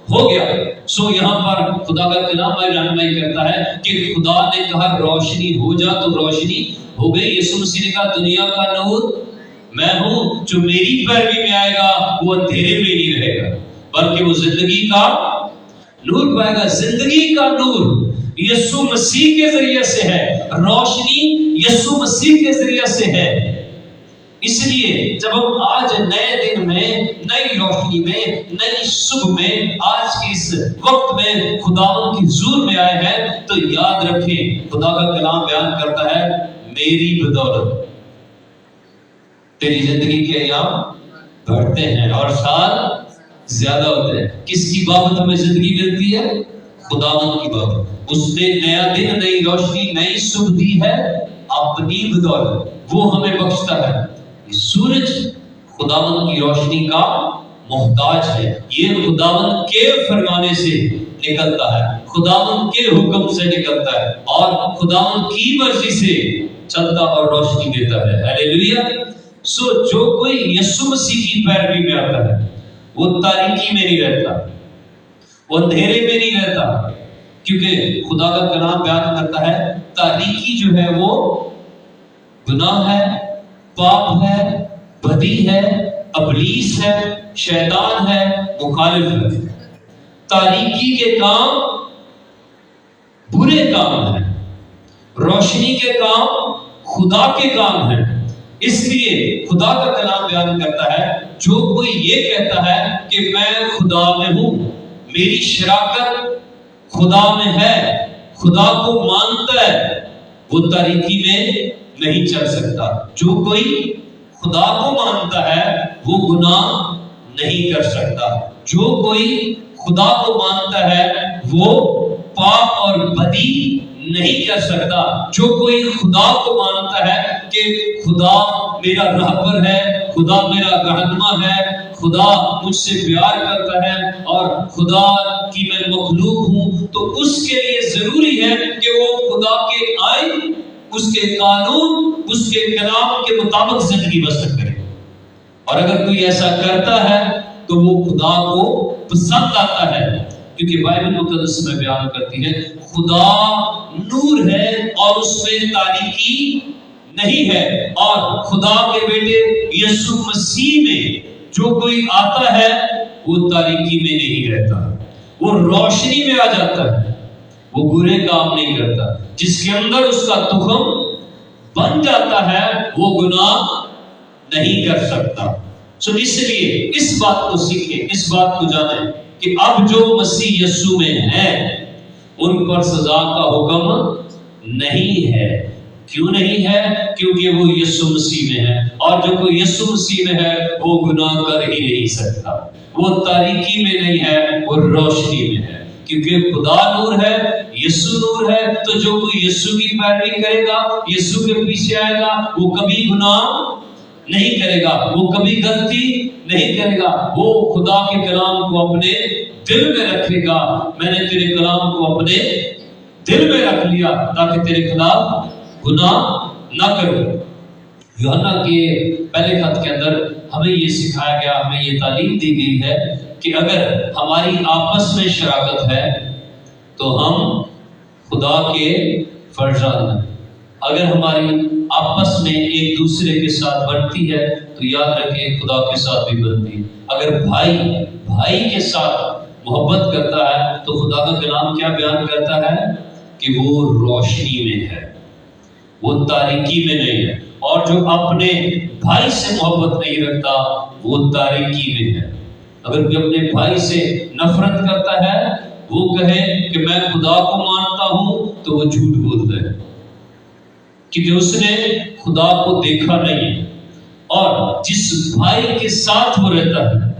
ہو گیا. سو یہاں پر خدا کا کلام ہماری رہنمائی کرتا ہے کہ خدا نے کہا روشنی ہو جا تو روشنی ہو گئی. یسوع مسیح نے کہا دنیا کا نور میں ہوں، جو میری پیروی میں آئے گا وہ اندھیرے میں نہیں رہے گا بلکہ وہ زندگی کا نور پائے گا. زندگی کا نور یسوع مسیح کے ذریعے سے ہے، روشنی یسوع مسیح کے ذریعے سے ہے. اس لیے جب ہم آج نئے دن میں، نئی روشنی میں، نئی صبح میں، آج کے اس وقت میں خداوند کے حضور میں آئے ہیں تو یاد رکھیں خدا کا کلام بیان کرتا ہے میری بدولت تیری زندگی کے ایام بڑھتے ہیں اور سال زیادہ ہوتے ہیں. کس کی بابت ہمیں زندگی ملتی ہے؟ خداوند کی بابت. اس نے نیا دن، نئی روشنی، نئی صبح دی ہے اپنی بدولت، وہ ہمیں بخشتا ہے. سورج خداوند کی روشنی کا محتاج ہے. یہ خداوند کے فرمانے سے نکلتا ہے، خداوند کے حکم سے نکلتا ہے اور خداوند کی مرضی سے چلتا اور روشنی دیتا ہے. ہاللیلویا. سو جو کوئی یسوع مسیح کی پیروی میں آتا ہے وہ تاریکی میں نہیں رہتا، وہ اندھیرے میں نہیں رہتا. کیونکہ خدا کا کلام بیان کرتا ہے تاریکی جو ہے وہ گناہ ہے، پاپ ہے، بدی ہے، ابلیس ہے، شیطان ہے، مخالف ہے۔ تاریکی کے کام برے کام ہیں، روشنی کے کام خدا کے کام ہیں۔ اس لیے خدا کا کلام بیان کرتا ہے جو کوئی یہ کہتا ہے کہ میں خدا میں ہوں، میری شراکت خدا میں ہے، خدا کو مانتا ہے، وہ تاریکی میں نہیں چل سکتا۔ جو کوئی خدا کو مانتا ہے وہ گناہ نہیں کر سکتا۔ جو کوئی خدا کو مانتا ہے وہ پاپ اور بدی نہیں کر سکتا۔ جو کوئی خدا کو مانتا ہے کہ خدا میرا رہبر ہے، خدا میرا رہنما ہے، خدا مجھ سے پیار کرتا ہے اور خدا کی میں مخلوق ہوں، تو اس کے لیے ضروری ہے کہ وہ خدا کے آئین، اس کے قانون، اس کے کلام کے مطابق زندگی بسر کرے۔ اور اگر کوئی ایسا کرتا ہے تو وہ خدا کو پسند آتا ہے، کیونکہ بائبل مقدس میں بیان کرتی ہے خدا نور ہے اور اس میں تاریکی نہیں ہے، اور خدا کے بیٹے یسوع مسیح میں جو کوئی آتا ہے وہ تاریکی میں نہیں رہتا، وہ روشنی میں آ جاتا ہے، وہ برے کام نہیں کرتا۔ جس کے اندر اس کا تخم بن جاتا ہے وہ گناہ نہیں کر سکتا۔ اس لیے اس بات کو سیکھیں، اس بات کو جانیں کہ اب جو مسیح یسوع میں ہیں ان پر سزا کا حکم نہیں ہے۔ کیوں نہیں ہے؟ کیونکہ وہ یسوع مسیح میں ہے، اور جو کوئی یسوع مسیح میں ہے وہ گناہ کر ہی نہیں سکتا۔ وہ تاریکی میں نہیں ہے، وہ روشنی میں ہے، کیونکہ خدا نور ہے، یسوع نور ہے۔ تو جو کوئی یسوع کی پیروی کرے گا، یسوع کے پیچھے آئے گا، وہ کبھی گناہ نہیں کرے گا، وہ کبھی غلطی نہیں کرے گا، وہ خدا کے کلام کو اپنے دل میں رکھے گا۔ میں نے تیرے کلام کو اپنے دل میں رکھ لیا تاکہ تیرے خلاف گناہ نہ کروں۔ یوحنا کے پہلے خط کے اندر ہمیں یہ سکھایا گیا، ہمیں یہ تعلیم دی گئی ہے کہ اگر ہماری آپس میں شراکت ہے تو ہم خدا کے فرزند ہیں۔ اگر ہماری آپس میں ایک دوسرے کے ساتھ بنتی ہے تو یاد رکھیں خدا کے ساتھ بھی بنتی ہے۔ اگر بھائی کے ساتھ محبت کرتا ہے تو خدا کا کلام کیا بیان کرتا ہے کہ وہ روشنی میں ہے، وہ تاریکی میں نہیں ہے۔ اور جو اپنے بھائی سے محبت نہیں رکھتا وہ تاریکی میں ہے۔ اگر کوئی اپنے بھائی سے نفرت کرتا ہے، وہ کہے کہ میں خدا کو مانتا ہوں، تو وہ جھوٹ بولتا ہے، کیونکہ اس نے خدا کو دیکھا نہیں۔ اور جس بھائی کے ساتھ وہ رہتا ہے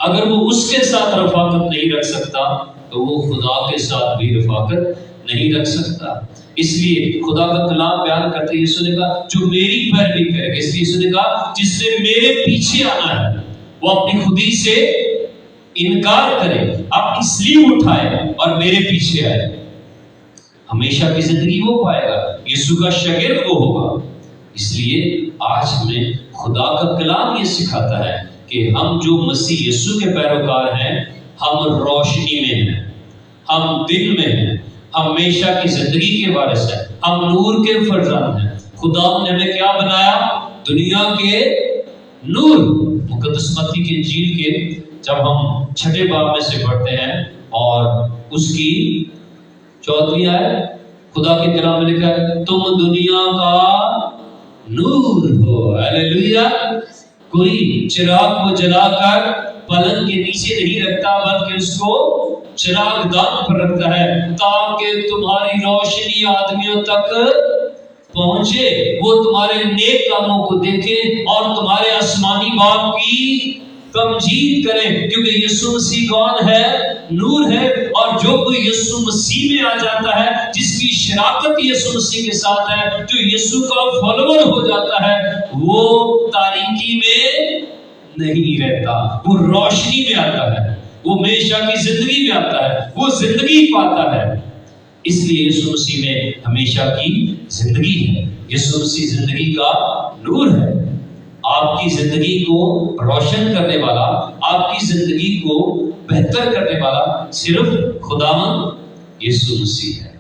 اگر وہ اس کے ساتھ رفاقت نہیں رکھ سکتا تو وہ خدا کے ساتھ بھی رفاقت نہیں رکھ سکتا۔ اس لیے خدا کا کلام بیان کرتے ہیں، یسوع نے کہا جو میری پیروی کرے گا، اس لیے یسوع نے کہا جس نے میرے پیچھے آنا ہے وہ اپنی خودی سے انکار کرے، اپنی سلیب اٹھائے اور میرے پیچھے آئے، ہمیشہ کی زندگی وہ پائے گا، یسوع کا شاگرد وہ ہوگا۔ اس لیے آج ہمیں خدا کا کلام یہ سکھاتا ہے کہ ہم جو مسیح یسوع کے پیروکار ہیں، ہم روشنی میں ہیں، ہم دن میں ہیں، ہم ہمیشہ کی زندگی کے وارث ہیں، ہم نور کے فرزند ہیں۔ خدا نے ہمیں کیا بنایا؟ دنیا کے نور۔ مقدس متی کی انجیل کے جب ہم 6 باب میں سے پڑھتے ہیں اور اس کی 14ویں آیت، خدا کے کلام میں لکھا ہے تم دنیا کا نور ہو۔ ہلیلویا۔ کوئی چراغ کو جلا کر پلنگ کے نیچے نہیں رکھتا بلکہ اس کو چراغ دان پر رکھتا ہے تاکہ تمہاری روشنی آدمیوں تک پہنچے، وہ تمہارے نیک کاموں کو دیکھیں اور تمہارے آسمانی باپ کی تمجید کریں، کیونکہ یسوع مسیح کون ہے؟ نور ہے۔ اور جو کوئی یسوع مسیح میں آ جاتا ہے، جس کی شراکت یسوع مسیح کے ساتھ ہے، جو یسوع کا فالوور ہو جاتا ہے، وہ تاریکی میں نہیں رہتا، وہ روشنی میں آتا ہے، وہ ہمیشہ کی زندگی میں آتا ہے، وہ زندگی پاتا ہے۔ اس لیے یسوع مسیح میں ہمیشہ کی زندگی ہے۔ یسوع مسیح زندگی کا نور ہے۔ آپ کی زندگی کو روشن کرنے والا، آپ کی زندگی کو بہتر کرنے والا صرف خداوند یسوع مسیح ہے۔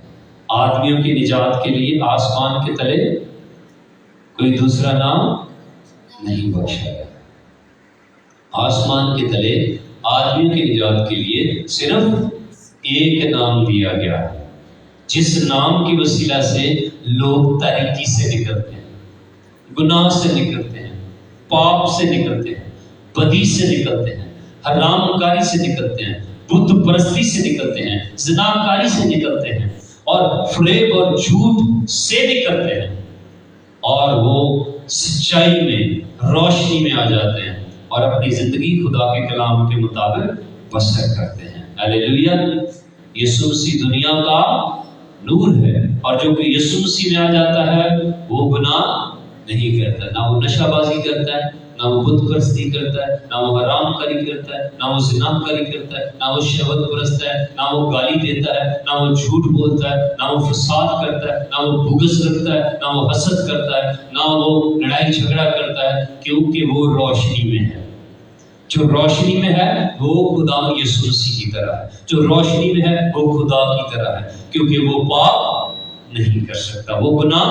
آدمیوں کی نجات کے لیے آسمان کے تلے کوئی دوسرا نام نہیں بخشا گیا۔ आसमान के तले आदमियों की निजात के लिए सिर्फ एक नाम दिया गया है, जिस नाम की वसीला से लोग तारीकी से निकलते हैं, गुनाह से निकलते हैं, पाप से निकलते हैं, बदी से निकलते हैं, हरामकारी से निकलते हैं, बुत परस्ती से निकलते हैं, ज़िनाकारी से निकलते हैं और फरेब और झूठ से निकलते हैं, और वो सच्चाई में रोशनी में आ जाते हैं और अपनी जिंदगी खुदा के कलाम के मुताबिक बसर करते हैं। हालेलुया। यीशु मसीह दुनिया का नूर है, और जो कि यीशु मसीह में आ जाता है वो गुनाह नहीं करता, ना वो नशाबाजी करता है, ना वो बुत परस्ती करता है, ना वो हरामकारी करता है, ना वो ज़िनाकारी करता है, ना वो शहवत परस्त है, ना वो गाली देता है, ना वो झूठ बोलता है, ना वो फसाद करता है, ना वो बुग़्ज़ रखता है, ना वो हसद करता है, ना वो लड़ाई झगड़ा करता है, क्योंकि वो रोशनी में है। जो रोशनी में है वो खुदा यीशु मसीह की तरह है, जो रोशनी में है वो खुदा की तरह है, क्योंकि वो पाप नहीं कर सकता, वो गुनाह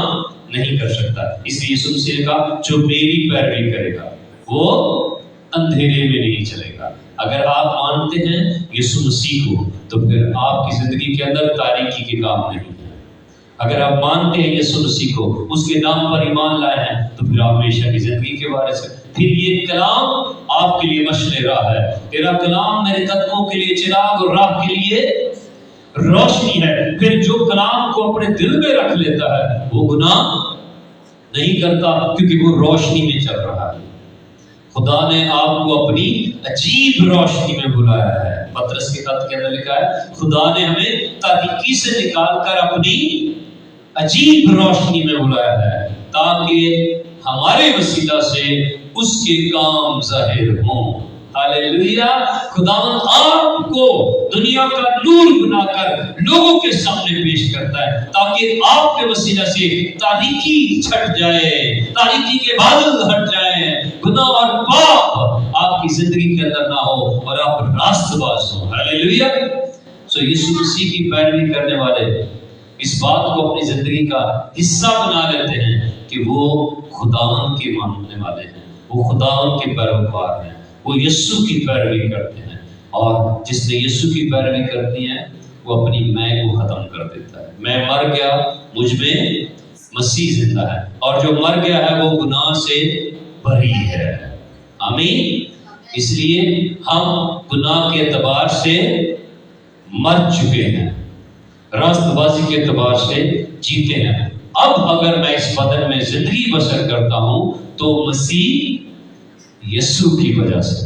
नहीं कर सकता। इसलिए यीशु मसीह ने कहा जो मेरी पैरवी करेगा वो अंधेरे में नहीं चलेगा। अगर आप मानते हैं यीशु मसीह को तो फिर आपकी जिंदगी के अंदर तारीकी के काम नहीं है। अगर आप मानते हैं यीशु मसीह को, उसके नाम पर ईमान लाए हैं, तो फिर आप हमेशा की जिंदगी के वारिस हैं। फिर ये कलाम आपके लिए मशले राह है, तेरा कलाम मेरे कदमों के लिए चिराग और राह के लिए रोशनी है। फिर जो कलाम को अपने दिल में रख लेता है वो गुनाह नहीं करता, क्योंकि वो रोशनी में चल रहा है। खुदा ने आपको अपनी अजीब रोशनी में बुलाया है। पतरस के खत के अंदर लिखा है खुदा ने हमें तारीकी से निकालकर अपनी अजीब रोशनी में बुलाया है, ताकि हमारे वसीला से उसके काम जाहिर हों। हालेलुया। खुदावन आपको दुनिया का नूर बनाकर लोगों के सामने पेश करता है, ताकि आपके वसीला से तारीकी छट जाए, तारीकी के बादल हट जाए, गुनाह और पाप आपकी जिंदगी के अंदर ना हो और आप रास्तबाज हो। हालेलुया। सो यीशु मसीह की पैरवी करने वाले इस बात को अपनी जिंदगी का हिस्सा बना लेते हैं कि वो खुदावन के मानने वाले हैं, वो खुदावन के पैरोकार हैं, वो यीशु की पैरवी करते हैं। और जिसने यीशु की पैरवी करती है वो अपनी मैं को खत्म कर देता है। मैं मर गया, मुझ में मसीह जिंदा है, और जो मर गया है वो गुनाह से बरी है। आमीन। इसलिए हम गुनाह के एतबार से मर चुके हैं, रास्तबाजी के एतबार से जीते हैं। अब अगर मैं इस बदन में जिंदगी बसर करता हूं तो मसीह यीशु की वजह से,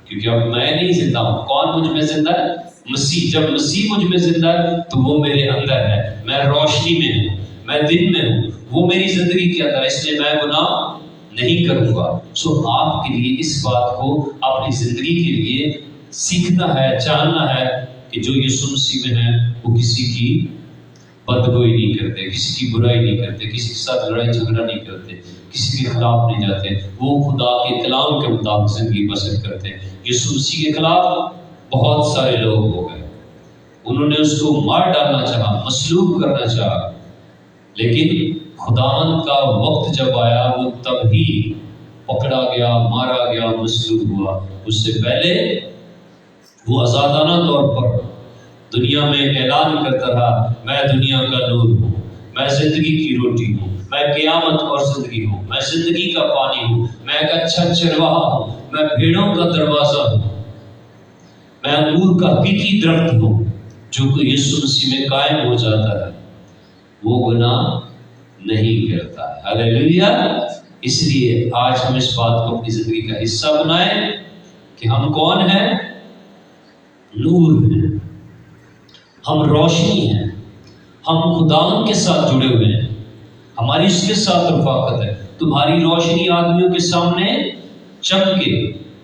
क्योंकि अब मैं नहीं जिंदा हूं। कौन मुझ में जिंदा है? मसीह। जब मसीह मुझ में जिंदा है तो वो मेरे अंदर है, मैं रोशनी में हूं, मैं दिन में हूं, वो मेरी जिंदगी के अंदर, इसलिए मैं गुनाह नहीं करूंगा। सो आपके लिए इस बात को अपनी जिंदगी के लिए सीखना है, जानना है कि जो यीशु मसीह में है वो किसी की बदगोई नहीं करते, किसी की बुराई नहीं करते, किसी के साथ लड़ाई झगड़ा नहीं करते, किसी के खिलाफ नहीं जाते। वो खुदा के कलाम के मुताबिक जिंदगी बसर करते हैं। यीशु मसीह के खिलाफ बहुत सारे लोग हो गए, उन्होंने उसको मार डालना चाहा, मसलूब करना चाहा, लेकिन खुदावन का वक्त जब आया वो तभी पकड़ा गया, मारा गया, मसलूब हुआ। उससे पहले वो आजादाना तौर पर दुनिया में ऐलान करता रहा, मैं दुनिया का नूर हूँ, मैं जिंदगी की रोटी हूँ, मैं क़यामत और जिंदगी हूँ, मैं जिंदगी का पानी हूँ, मैं एक अच्छा चरवाहा हूँ, मैं भेड़ों का दरवाजा हूँ, मैं अंगूर का हकीकी दरख्त हूँ। जो कोई यीशु मसीह में कायम हो जाता है वो गुनाह नहीं करता है। हालेलुया। इसलिए आज हम इस बात को अपनी जिंदगी का हिस्सा बनाएं कि हम कौन हैं? नूर हैं, हम रोशनी हैं, हम खुदावन के साथ जुड़े हुए हैं, हमारी उसके साथ रफाकत है। तुम्हारी रोशनी आदमियों के सामने चमके।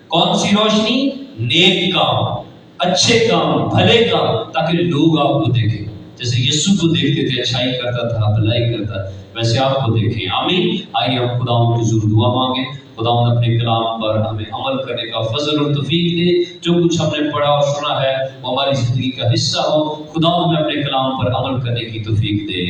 कौन सी रोशनी? नेक काम, अच्छे काम, भले काम, ताकि लोग आपको देखें। जैसे यीशु को देखते थे, अच्छाई करता था, भलाई करता, वैसे आपको देखें। आमीन। आइए हम खुदावन की ज़रूर दुआ मांगे। खुदावन अपने कलाम पर हमें अमल करने का फजल और तौफीक दे। जो कुछ हमने पढ़ा और सुना है वो हमारी ज़िंदगी का हिस्सा हो। खुदावन हमें अपने कलाम पर अमल करने की तौफीक दे।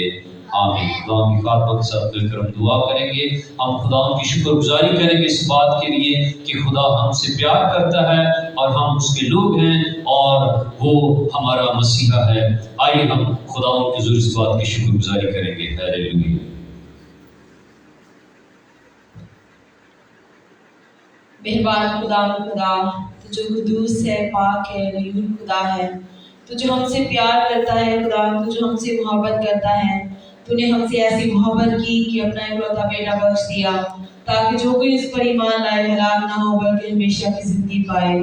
आमीन। खुदा की खातमा के साथ मिलकर हम दुआ करेंगे। हम खुदा की शुक्रगुजारी करेंगे इस बात के लिए कि खुदा हमसे प्यार करता है और हम उसके लोग हैं और वो हमारा मसीहा है। आइए हम खुदा के ज़रिए इस बात की शुक्रगुजारी करेंगे। हालेलुया। मेहरबान खुदा, तो जो कुदूस है, पाक है, रहीम खुदा है, तो जो हमसे प्यार करता है खुदा, तो जो हमसे मोहब्बत करता है। तूने हमसे ऐसी मोहब्बत की कि अपना इकलौता बेटा बख्श दिया, ताकि जो कोई इस पर ईमान लाए हलाक ना हो बल्कि हमेशा की जिंदगी पाए।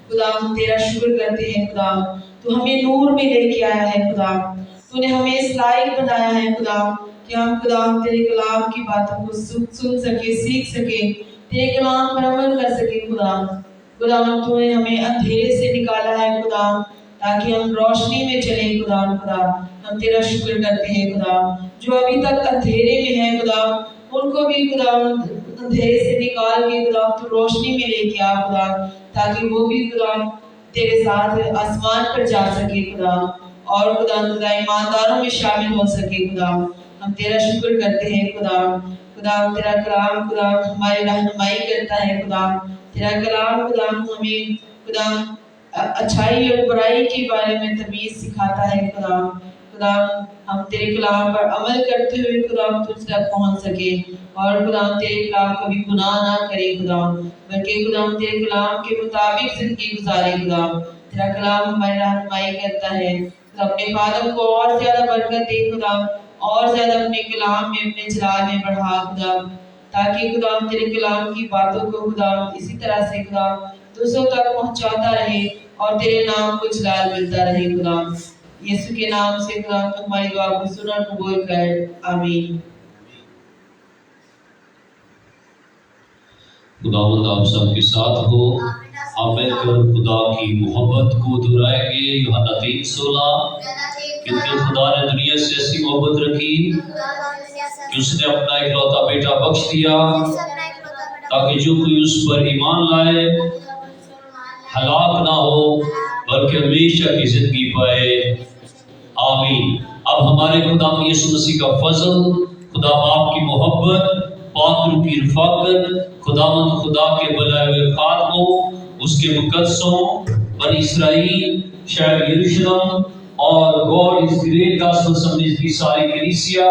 खुदा, हम तेरा शुक्र करते हैं खुदा, तू हमें नूर में लेके आया है खुदा, तूने हमें इस लायक बनाया है खुदा कि हम खुदा तेरे कलाम की बातों को सुन सके, सीख सके, तेरे कलाम पर अमल कर सके खुदा। तूने हमें अंधेरे से निकाला है खुदा, ताकि हम रोशनी में चले खुदा। हम तेरा शुक्र करते हैं खुदा, जो अभी तक अंधेरे में है खुदा, उनको भी खुदा अंधेरे से निकाल के खुदा तू रोशनी में लेके आ खुदा, ताकि वो भी खुदा तेरे साथ आसमान पर जा सके खुदा, और खुदा ईमानदारों में शामिल हो सके खुदा। हम तेरा शुक्र करते हैं खुदा। तेरा कलाम खुदा हमारी रहनुमाई करता है खुदा। तेरा कलाम खुदा हमें खुदा अच्छाई और बुराई के बारे में तमीज सिखाता है खुदा। हम तेरे कलाम पर अमल करते हुए खुदा तुझ तक पहुंच सके, और खुदा हम तेरे कलाम कभी गुनाह ना करें खुदा, बल्कि खुदा हम तेरे कलाम के मुताबिक जिंदगी गुजारे खुदा। तेरा कलाम हमारी रहनुमाई करता है। अपने फादर को और ज्यादा बरकत दे खुदा, और ज्यादा अपने कलाम में, अपने जलाल में बढ़ा खुदा, ताकि खुदा हम तेरे कलाम की बातों को खुदा इसी तरह से खुदा दूसरों तक पहुंचाता रहे, और तेरे नाम को जलाल मिलता रहे खुदा। यीशु के नाम से खुदा हमारी दुआ को सुन और कबूल कर, आमीन। खुदावंद आप सबके साथ हो। आप मिलकर खुदा की मोहब्बत को दोहराएंगे। यूहन्ना 3:16, क्योंकि खुदा ने दुनिया से ऐसी मोहब्बत रखी कि उसने अपना इकलौता बेटा बख्श दिया, ताकि जो कोई उस पर ईमान लाए हलाक ना हो बल्कि हमेशा की जिंदगी पाए। आमीन। अब हमारे खुदा यीशु मसीह का फजल, खुदा बाप की मोहब्बत, पाक रूह की रफ़ाकत, खुदावंद खुदा के बुलाए हुए खादमों, उसके मुकद्दसों, बनी इसराइल, शहर यरूशलेम और God is great gospel assemblies की सारी कलीसिया,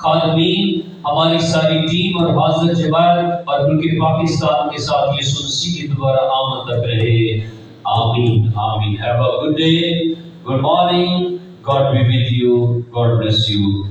खादमीन, हमारी सारी टीम और हाज़िर जमात और उनके पाकिस्तान के साथ यीशु मसीह की दोबारा आमद तक रहे। आमीन। आमीन। Have a good day, good morning, God be with you, God bless you.